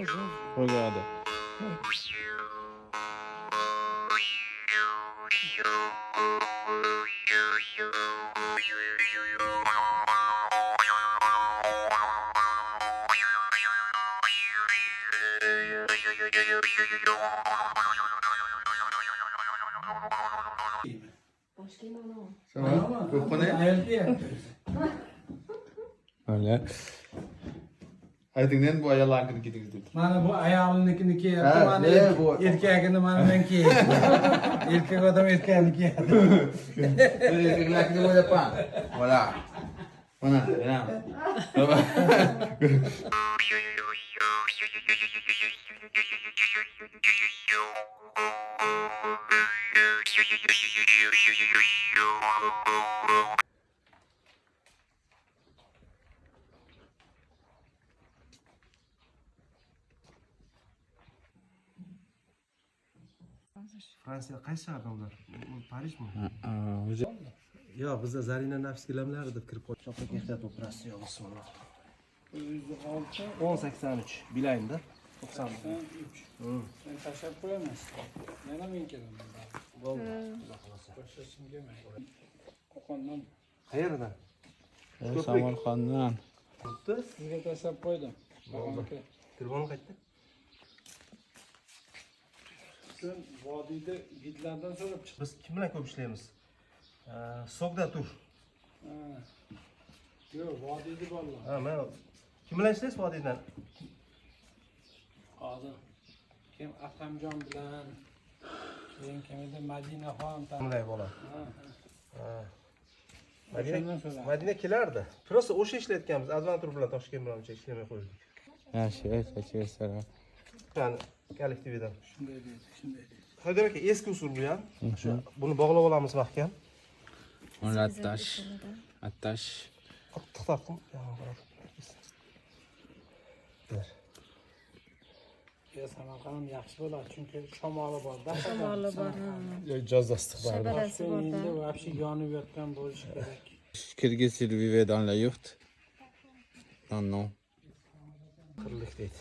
Regarde. Ça va? Vous reprenez? Öyle. Aytingdan bu ayollarnikini kedingiz dedi. Mana bu ayolnikini kiyapti, Ha, mana ne bu? erkagini mana men kiyapti. Erkak odam erkakni kiyadi. Erkaklarnikini bo'lyapman. Voilà. Mana, mana. Fransiya qaysi shahardan ular? Parijmi? O'zi Yo'q, bizda Zarina nafs gilamlar deb kirib qoldik. Cho'qlik ehtiyot operatsiya bismillah. 1083 bilayinda 90. Men tashlab qo'yaman. Yana men kelaman. Bo'ldi. Boshqasini kelmaydi. Qo'qondan Qayerdan? Samarqanddan. Bo'pti. sizga tashlab qo'ydim. Bo'ldi. Telefon qayerda? Sen vodiyda gidlardan so'rab chiq. Biz kim bilan ko'p ishlaymiz? Sogda tur. Yo'q, vodiyda bolalar. Ha, men kim bilan ishlaysiz vodiydan? Hozir kim Atamjon bilan keyin kim edi Madinaxon Qanday bola? Ha. Madina Madina kelardi. Просто o'sha ishlayotganmiz. Advantur bilan Toshkent bilan uncha ishlamay qo'ydik. Yaxshi, aytaversalar. Ya'ni kollektividan. Shunday deydi, shunday deydi. Haydar aka, eski usul bu ham. Buni bog'lab olamiz mahkam. Onu attaş. Attaş. Qattiq taqim. Ya Samarqand yaxshi bo'ladi, chunki shamoli bor-da. Shamoli bor. Joz istiqbol. Shabalasi bor. Endi vobshe yonib yotgan bo'lishi kerak. Kirgiz il vivait dans la yourte? Non, non. Qirlik deydi.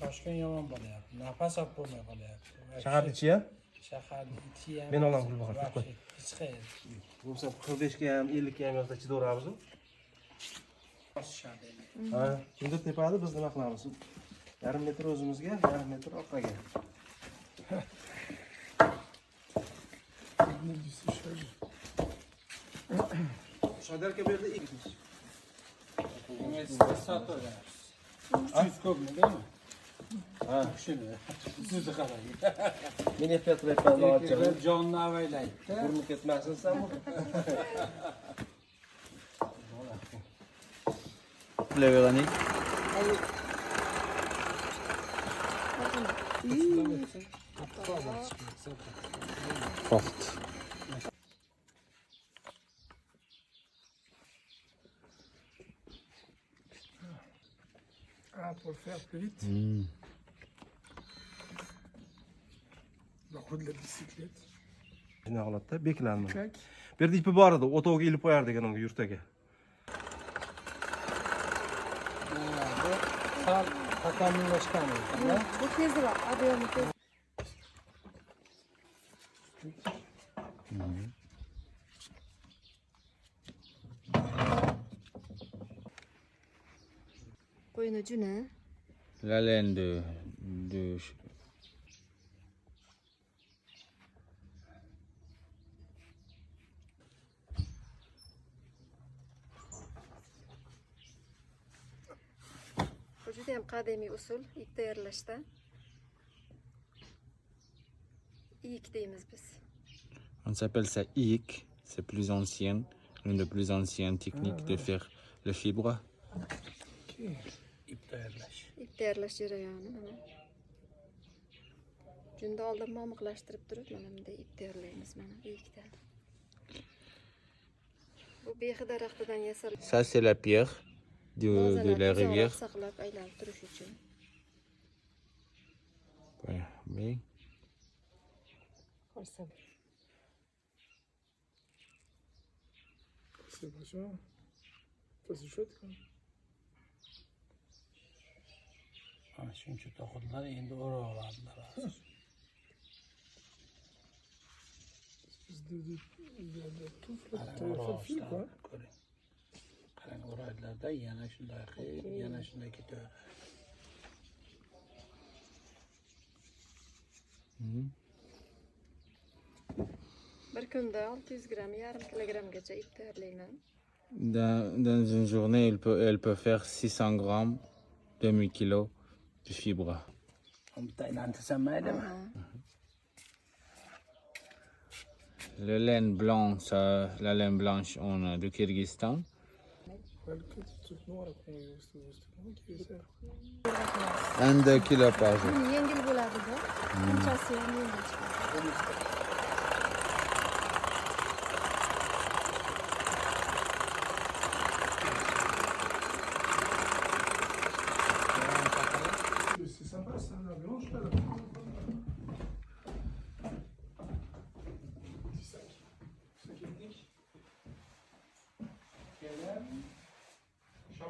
Toshkent yomon bo'lyapti. Nafas olib bo'lmay qolyapti. Shaharni ichi ham? Shaharni ichi ham. Men olaman Gulbahor, qo'y. Hech qayerda. Bo'lsa 45 ga ham 50 ga ham yozda chidaveramiz. Bosishadi. Ha, kimdir tepadi, biz nima qilamiz? Yarim metr o'zimizga, yarim metr orqaga. Shodar aka bu yerda Sotadi. 300 ko'pmi, deymi? Ha, shuni. Sizni qarang. men ehtiyot qilyapman, Erkaklar jonni avaylaydi. burni ketmasin sen bu. La Véronique. Forte. Ah, pour le faire plus vite. La roue de la bicyclette. Shunday holatda beklandim. Tac. Bu yerda ipi bor edi, o'tovga ilib qo'yardik ana yurtaga. Sal takomillashgan ekan-da. Bu tezroq, ob'yomi tez. Qo'yini juni. La laine de Bu juda ham qadimiy usul ip tayyorlashda. İyik deymiz biz. On s'appelle ça IC. C'est plus ancienne. L'une des plus anciennes techniques de faire le fibre. İp tayyorlash. İp tayyorlash jarayoni mana. Junda oldin momiqlashtirib turib mana bunday ip tayyorlaymiz mana iyikdan. Bu behi daraxtidan yasalgan. Ça, c'est la pierre de la rivière. Saqlab aylanib turish uchun. Voilà. Oui. C'est vachement. Ça c'est chouette quoi. Ana shuncha to'qidilar, endi o'ra oladilar hozir. Qarang, o'ra olishlar, ko'ring. Qarang, o'raydilarda yana shunday qilib, yana shunday ketaveradi. Bir kunda 600 gram, yarim kilogramgacha ip tayyorlayman. Dans une journée, elle peut faire 600 grammes, demi-kilo de fibres. Bitta aylantirsam maylimi? Le laine blanc, la laine blanche du Kyrgyzstan. Un 2 kilos par jour. Yengil bo'ladi-da. Qanchasi ham yengil chiqadi. C'est sympa, ça, la blanche, là. Petit sac. Sac ethnique.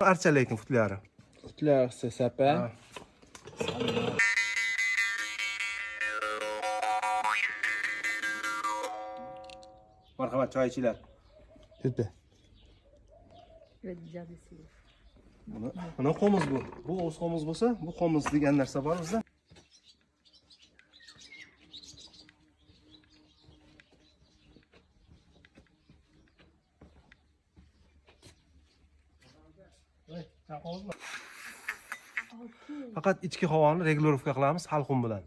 Archa lekin futlari. Fleur, ça s'appelle. Marhamat, choy ichinglar. Tepda. Mana qo'miz bu. Bu o'z qo'miz bo'lsa, bu qo'miz degan narsa bor bizda. Faqat ichki havoni regulirovka qilamiz halqum bilan.